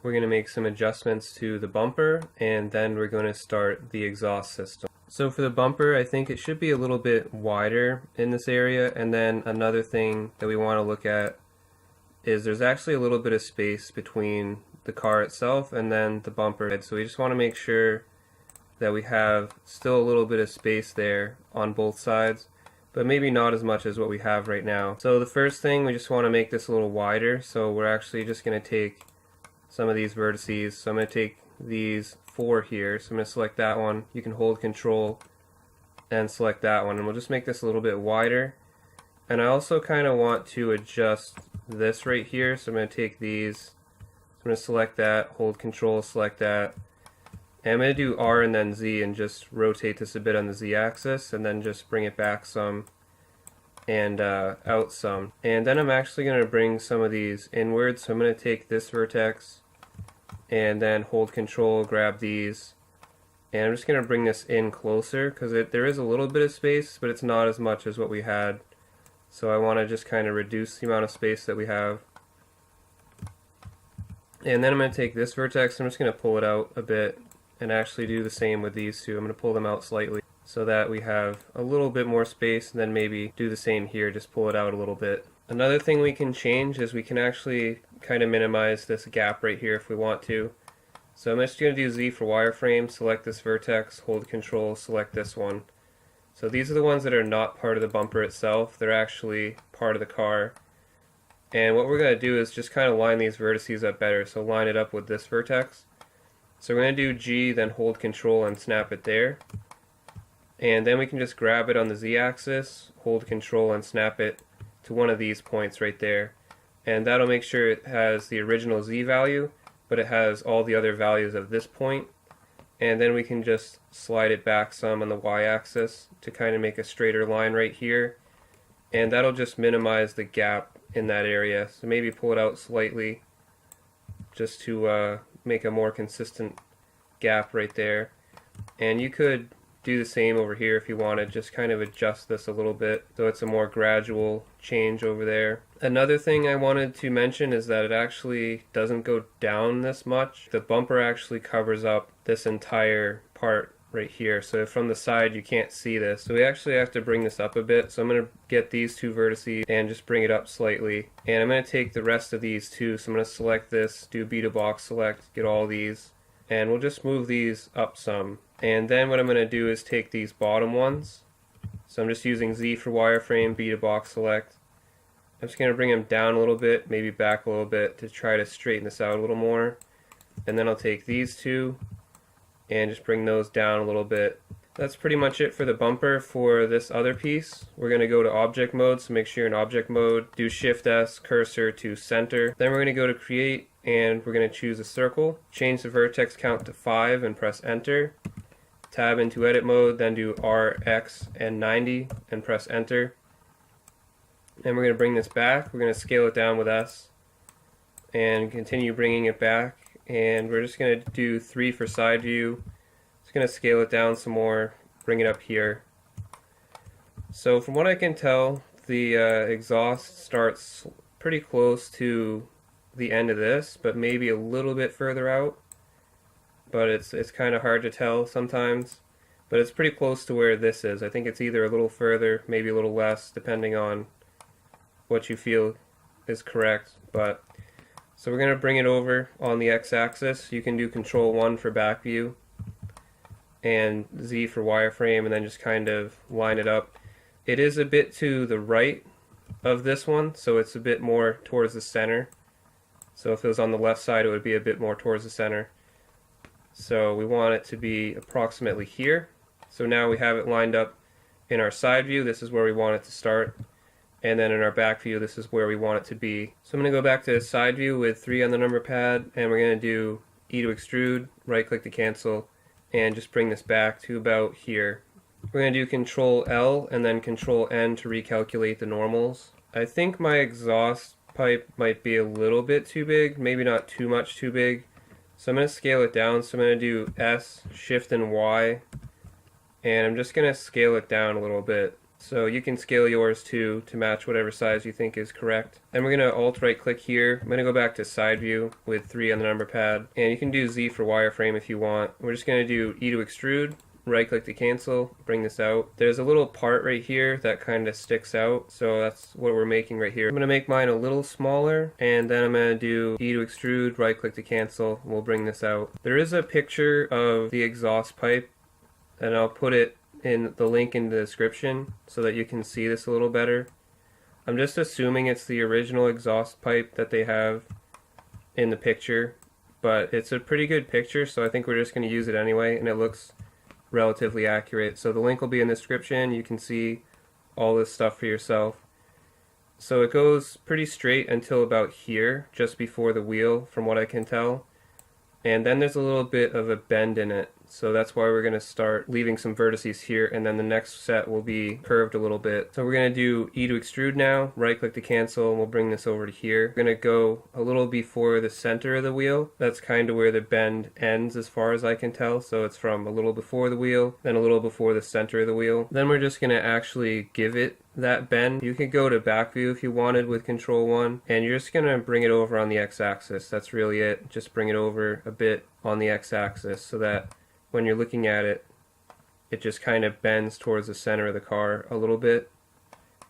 we're going to make some adjustments to the bumper, and then we're going to start the exhaust system. So for the bumper, I think it should be a little bit wider in this area, and then another thing that we want to look at is there's actually a little bit of space between the car itself and then the bumper. So we just want to make sure that we have still a little bit of space there on both sides, but maybe not as much as what we have right now. So the first thing, we just want to make this a little wider, so we're actually just going to take some of these vertices. So I'm going to take these 4 here, so I'm going to select that one. You can hold control and select that one, and we'll just make this a little bit wider. And I also kind of want to adjust this right here, so I'm going to take these, I'm going to select that, hold control, select that, and I'm going to do R and then Z and just rotate this a bit on the Z axis, and then just bring it back some and out some. And then I'm actually going to bring some of these inwards, so I'm going to take this vertex and then hold control, grab these, and I'm just going to bring this in closer because there is a little bit of space, but it's not as much as what we had. So I want to just kind of reduce the amount of space that we have. And then I'm going to take this vertex, I'm just going to pull it out a bit and actually do the same with these two. I'm going to pull them out slightly so that we have a little bit more space, and then maybe do the same here, just pull it out a little bit. Another thing we can change is we can actually kind of minimize this gap right here if we want to. So I'm just going to do Z for wireframe, select this vertex, hold control, select this one. So these are the ones that are not part of the bumper itself, they're actually part of the car. And what we're going to do is just kind of line these vertices up better, so line it up with this vertex. So we're going to do G, then hold control and snap it there. And then we can just grab it on the Z axis, hold control and snap it to one of these points right there. And that'll make sure it has the original Z value, but it has all the other values of this point. And then we can just slide it back some on the Y-axis to kind of make a straighter line right here. And that'll just minimize the gap in that area. So maybe pull it out slightly just to make a more consistent gap right there. And you could do the same over here if you wanted, just kind of adjust this a little bit so it's a more gradual change over there. Another thing I wanted to mention is that it actually doesn't go down this much. The bumper actually covers up this entire part right here, so from the side you can't see this. So we actually have to bring this up a bit, so I'm going to get these two vertices and just bring it up slightly. And I'm going to take the rest of these too, so I'm going to select this, do B to box select, get all these, and we'll just move these up some. And then what I'm going to do is take these bottom ones, so I'm just using Z for wireframe, B to box select. I'm just going to bring them down a little bit, maybe back a little bit to try to straighten this out a little more. And then I'll take these two and just bring those down a little bit. That's pretty much it for the bumper. For this other piece, we're going to go to object mode, so make sure you're in object mode, do Shift S, cursor to center. Then we're going to go to create and we're going to choose a circle, change the vertex count to 5 and press enter. Tab into edit mode, then do R, X, and 90 and press enter. And we're going to bring this back. We're going to scale it down with S and continue bringing it back. And we're just going to do 3 for side view. Just going to scale it down some more, bring it up here. So from what I can tell, the exhaust starts pretty close to the end of this, but maybe a little bit further out. But it's kind of hard to tell sometimes. But it's pretty close to where this is. I think it's either a little further, maybe a little less, depending on what you feel is correct. But so we're going to bring it over on the X-axis. You can do Control 1 for back view and Z for wireframe, and then just kind of line it up. It is a bit to the right of this one, so it's a bit more towards the center. So if it was on the left side, it would be a bit more towards the center. So we want it to be approximately here. So now we have it lined up in our side view. This is where we want it to start. And then in our back view, this is where we want it to be. So I'm going to go back to side view with 3 on the number pad, and we're going to do E to extrude, right click to cancel, and just bring this back to about here. We're going to do Control L and then Control N to recalculate the normals. I think my exhaust pipe might be a little bit too big, maybe not too much too big. So I'm going to scale it down. So I'm going to do S, Shift and Y, and I'm just going to scale it down a little bit. So you can scale yours too to match whatever size you think is correct. And we're going to alt right click here. I'm going to go back to side view with 3 on the number pad. And you can do Z for wireframe if you want. We're just going to do E to extrude. Right click to cancel, bring this out. There's a little part right here that kind of sticks out, so that's what we're making right here. I'm going to make mine a little smaller, and then I'm going to do E to extrude, right click to cancel, we'll bring this out. There is a picture of the exhaust pipe, and I'll put it in the link in the description so that you can see this a little better. I'm just assuming it's the original exhaust pipe that they have in the picture, but it's a pretty good picture, so I think we're just going to use it anyway, and it looks relatively accurate. So the link will be in the description. You can see all this stuff for yourself. So it goes pretty straight until about here, just before the wheel, from what I can tell. And then there's a little bit of a bend in it. So that's why we're going to start leaving some vertices here, and then the next set will be curved a little bit. So we're going to do E to extrude now, right click to cancel, and we'll bring this over to here. We're going to go a little before the center of the wheel. That's kind of where the bend ends as far as I can tell. So it's from a little before the wheel, then a little before the center of the wheel. Then we're just going to actually give it that bend. You could go to back view if you wanted with Control 1, and you're just going to bring it over on the x-axis. That's really it. Just bring it over a bit on the x-axis so that when you're looking at it, it just kind of bends towards the center of the car a little bit.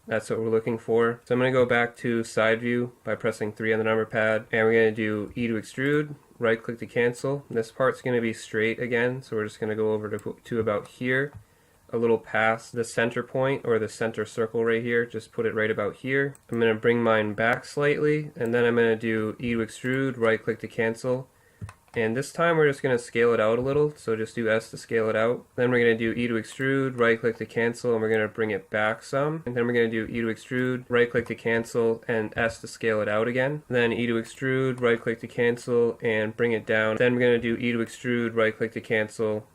That's what we're looking for. So I'm going to go back to side view by pressing 3 on the number pad, and we're going to do E to extrude, right click to cancel. This part's going to be straight again, so we're just going to go over to about here, a little past the center point or the center circle right here. Just put it right about here. I'm going to bring mine back slightly, and then I'm going to do E to extrude, right click to cancel. And this time we're just going to scale it out a little, so just do S to scale it out. Then we're going to do E to extrude, right click to cancel, and we're going to bring it back some. And then we're going to do E to extrude, right click to cancel, and S to scale it out again. Then E to extrude, right click to cancel, and bring it down. Then we're going to do E to extrude, right click to cancel,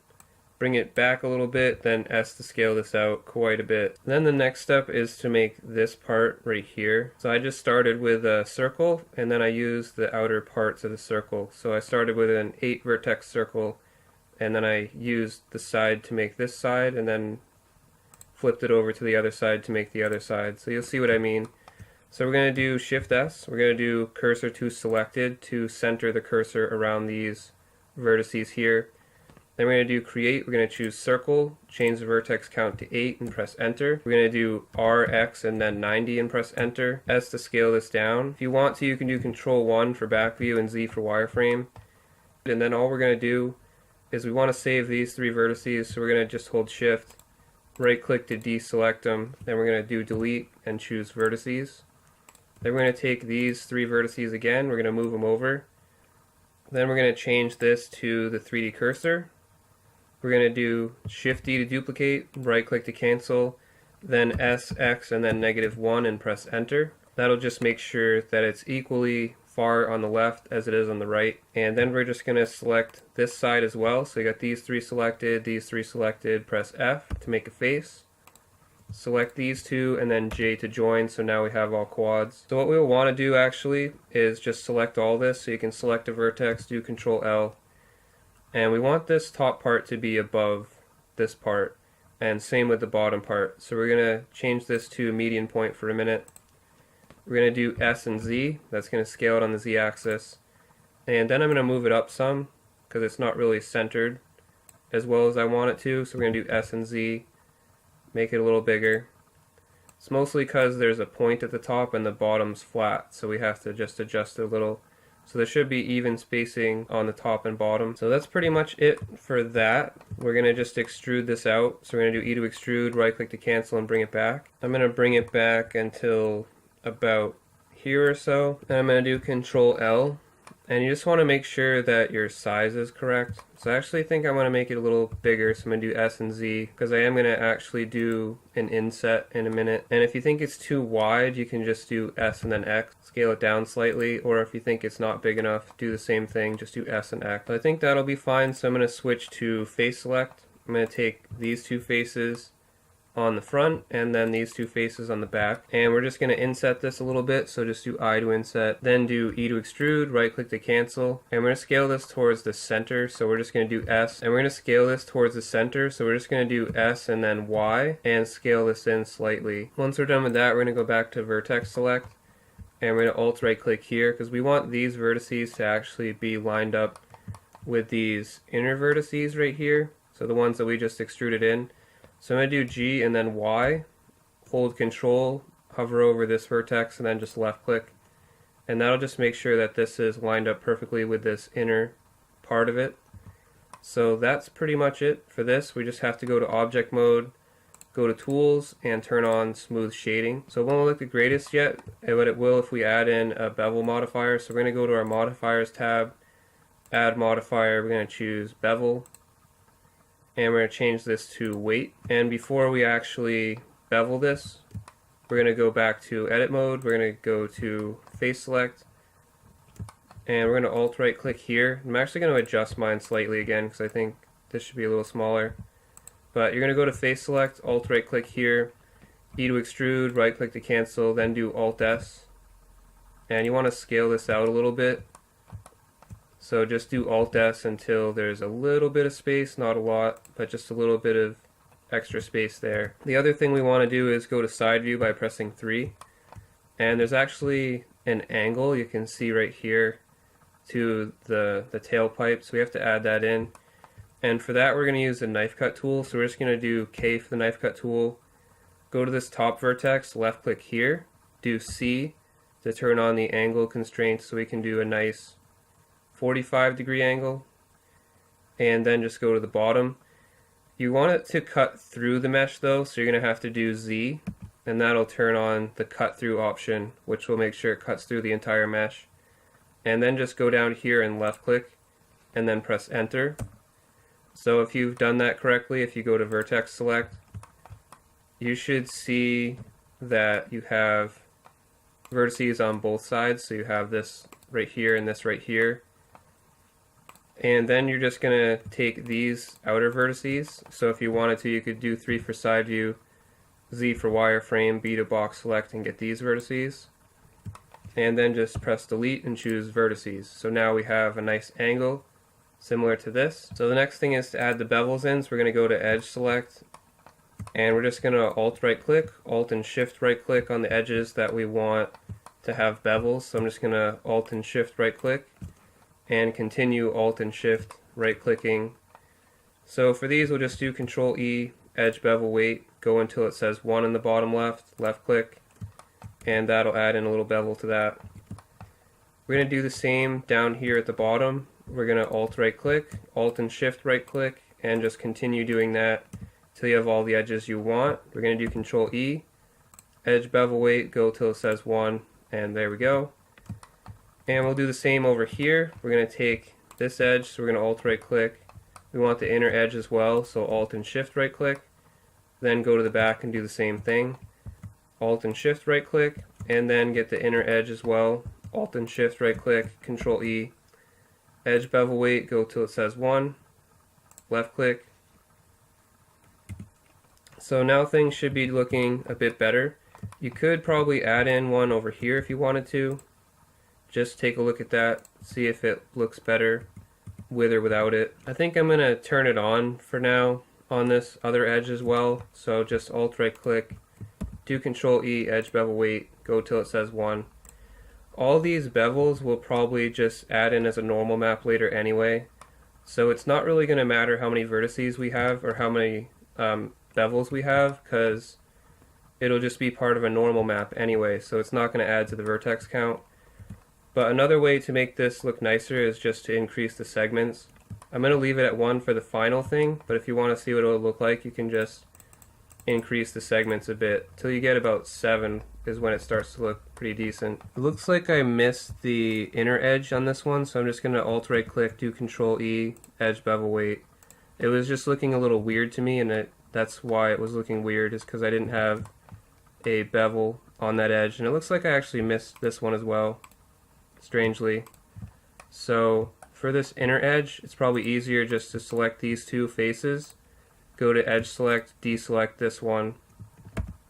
bring it back a little bit, then S to scale this out quite a bit. Then the next step is to make this part right here. So I just started with a circle, and then I used the outer parts of the circle. So I started with an 8 vertex circle, and then I used the side to make this side, and then flipped it over to the other side to make the other side. So you'll see what I mean. So we're going to do Shift S. We're going to do cursor to selected to center the cursor around these vertices here. Then we're going to do create, we're going to choose circle, change the vertex count to 8 and press enter. We're going to do RX and then 90 and press enter. S to scale this down. If you want to, you can do Control 1 for back view and Z for wireframe. And then all we're going to do is we want to save these 3 vertices, so we're going to just hold shift, right click to deselect them, then we're going to do delete and choose vertices. Then we're going to take these 3 vertices again, we're going to move them over. Then we're going to change this to the 3D cursor. We're going to do Shift D to duplicate, right click to cancel, then S, X, and then -1 and press enter. That'll just make sure that it's equally far on the left as it is on the right. And then we're just going to select this side as well. So you got these 3 selected, press F to make a face. Select these 2 and then J to join, so now we have all quads. So what we'll want to do actually is just select all this, so you can select a vertex, do Control L. And we want this top part to be above this part, and same with the bottom part. So we're going to change this to median point for a minute. We're going to do S and Z, that's going to scale it on the Z axis. And then I'm going to move it up some, because it's not really centered as well as I want it to. So we're going to do S and Z, make it a little bigger. It's mostly because there's a point at the top and the bottom's flat, so we have to just adjust it a little. So there should be even spacing on the top and bottom. So that's pretty much it for that. We're going to just extrude this out. So we're going to do E to extrude, right click to cancel, and bring it back. I'm going to bring it back until about here or so. And I'm going to do Control L. And you just want to make sure that your size is correct. So I actually think I want to make it a little bigger, so I'm going to do S and Z, because I am going to actually do an inset in a minute. And if you think it's too wide, you can just do S and then X, scale it down slightly, or if you think it's not big enough, do the same thing, just do S and X. But I think that'll be fine, so I'm going to switch to face select. I'm going to take these 2 faces, on the front and then these two faces on the back. And we're just going to inset this a little bit, so just do I to inset, then do E to extrude, right click to cancel, and we're going to scale this towards the center, so we're just going to do S, and we're going to scale this towards the center, so we're just going to do S and then Y, and scale this in slightly. Once we're done with that, we're going to go back to vertex select, and we're going to alt right click here, because we want these vertices to actually be lined up with these inner vertices right here, so the ones that we just extruded in. So I'm going to do G and then Y, hold Control, hover over this vertex, and then just left click. And that'll just make sure that this is lined up perfectly with this inner part of it. So that's pretty much it for this. We just have to go to Object Mode, go to Tools, and turn on Smooth Shading. So it won't look the greatest yet, but it will if we add in a bevel modifier. So we're going to go to our Modifiers tab, Add Modifier, we're going to choose Bevel, and we're going to change this to weight. And before we actually bevel this, we're going to go back to edit mode, we're going to go to face select, and we're going to alt right click here. I'm actually going to adjust mine slightly again because I think this should be a little smaller. But you're going to go to face select, alt right click here, E to extrude, right click to cancel, then do Alt S. And you want to scale this out a little bit. So just do Alt S until there's a little bit of space, not a lot, but just a little bit of extra space there. The other thing we want to do is go to side view by pressing 3. And there's actually an angle you can see right here to the tailpipe, so we have to add that in. And for that we're going to use the knife cut tool, so we're just going to do K for the knife cut tool, go to this top vertex, left click here, do C to turn on the angle constraint so we can do a nice 45-degree angle, and then just go to the bottom. You want it to cut through the mesh though, so you're going to have to do Z, and that'll turn on the cut through option, which will make sure it cuts through the entire mesh. And then just go down here and left click and then press enter. So if you've done that correctly, if you go to vertex select, you should see that you have vertices on both sides, so you have this right here and this right here. And then you're just going to take these outer vertices. So if you wanted to, you could do 3 for side view, Z for wireframe, B to box select, and get these vertices. And then just press delete and choose vertices. So now we have a nice angle similar to this. So the next thing is to add the bevels in. So we're going to go to edge select, and we're just going to alt right click, alt and shift right click on the edges that we want to have bevels. So I'm just going to alt and shift right click, and continue alt and shift right clicking. So for these we'll just do Control E, edge bevel weight, go until it says 1 in the bottom left, left click, and that'll add in a little bevel to that. We're going to do the same down here at the bottom. We're going to alt right click, alt and shift right click, and just continue doing that till you have all the edges you want. We're going to do Control E, edge bevel weight, go till it says 1, and there we go. And we'll do the same over here. We're going to take this edge, so we're going to alt right click. We want the inner edge as well, so alt and shift right click. Then go to the back and do the same thing. Alt and shift right click, and then get the inner edge as well. Alt and shift right click, Control E. Edge bevel weight, go till it says 1. Left click. So now things should be looking a bit better. You could probably add in one over here if you wanted to. Just take a look at that, see if it looks better with or without it. I think I'm going to turn it on for now on this other edge as well. So just alt right click, do Control E, edge bevel weight, go till it says 1. All these bevels will probably just add in as a normal map later anyway. So it's not really going to matter how many vertices we have or how many bevels we have, because it'll just be part of a normal map anyway. So it's not going to add to the vertex count. But another way to make this look nicer is just to increase the segments. I'm going to leave it at 1 for the final thing, but if you want to see what it'll look like, you can just increase the segments a bit till you get about 7 is when it starts to look pretty decent. It looks like I missed the inner edge on this one, so I'm just going to alt right click, do Control E, edge bevel weight. It was just looking a little weird to me, and that's why it was looking weird, is because I didn't have a bevel on that edge, and it looks like I actually missed this one as well, strangely. So for this inner edge, it's probably easier just to select these two faces, go to edge select, deselect this one,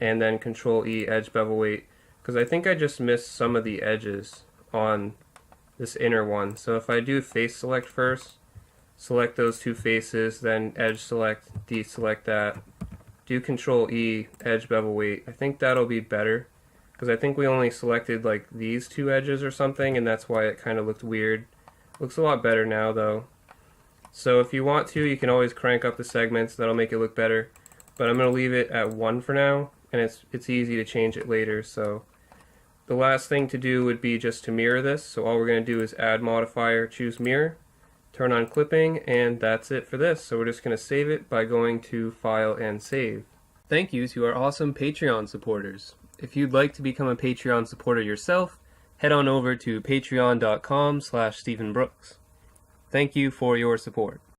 and then Control E, edge bevel weight, because I think I just missed some of the edges on this inner one. So if I do face select first, select those two faces, then edge select, deselect that, do Control E, edge bevel weight, I think that'll be better, because I think we only selected like these two edges or something, and that's why it kind of looked weird. Looks a lot better now though. So if you want to, you can always crank up the segments, that'll make it look better. But I'm going to leave it at 1 for now, and it's easy to change it later. So the last thing to do would be just to mirror this. So all we're going to do is add modifier, choose mirror, turn on clipping, and that's it for this. So we're just going to save it by going to File and Save. Thank you to our awesome Patreon supporters. If you'd like to become a Patreon supporter yourself, head on over to patreon.com/StephenBrooks. Thank you for your support.